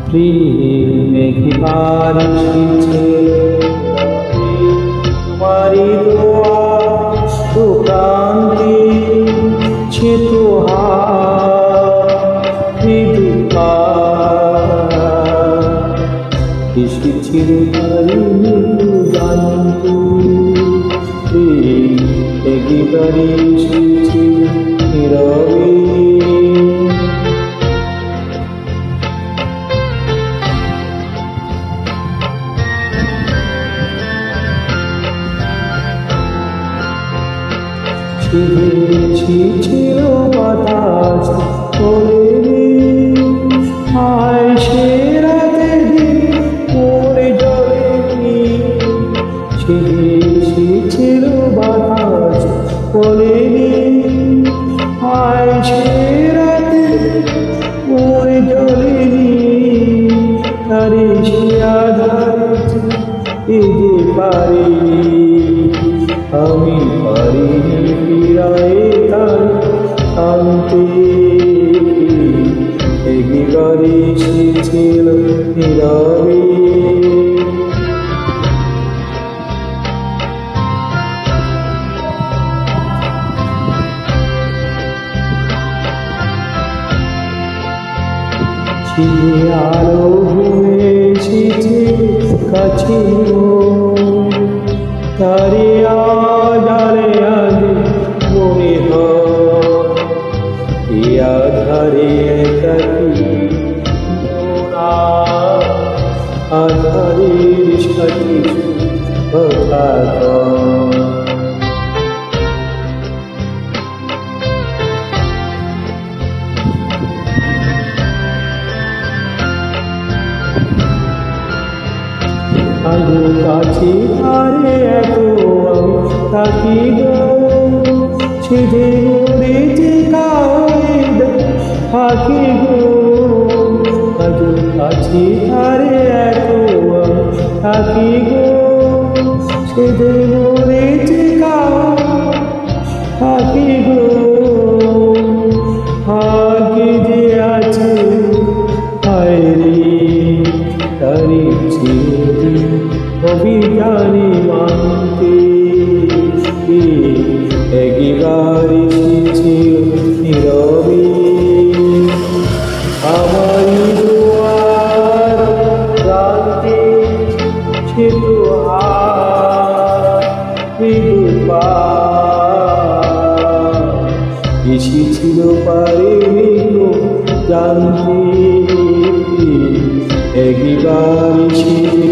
প্রেম একবার এসেছে তোমারই দোয়া তো প্রান্তে সে তো এসেছিল পারিনি জানতো একেবারে এসেছে নীরবে ছিল বাতাস তোলে আয় সে রাতে পড়ে জলে ছিল বাতাস তোলে আয় সে রাতে পড়ে জলে তারে সে আধার এতে পারে আমি পারিনি ফিরায়ে তার শান্তি একবারে এসেছিল নীরবে আলো ঘুরে এসেছে কাছে তারে আধারে আগে মনে হয় আধারে একাকি আধারের সাথে কথা আলো কাছে আরে এত তাকি গো ছেড়ে মরেছে কাউরে থাকি গো আলো কাছে আরে এত তাকি গো ছেড়ে মরেছে কাউরে থাকি গো আগে যে আছে হায়রে তারি ছেড়ে অভিযানে মানতে একবার এসেছিল নীরবে আমার দুয়ার প্রান্তে সে তো এসেছিল পারেনি জানতে একবার এসে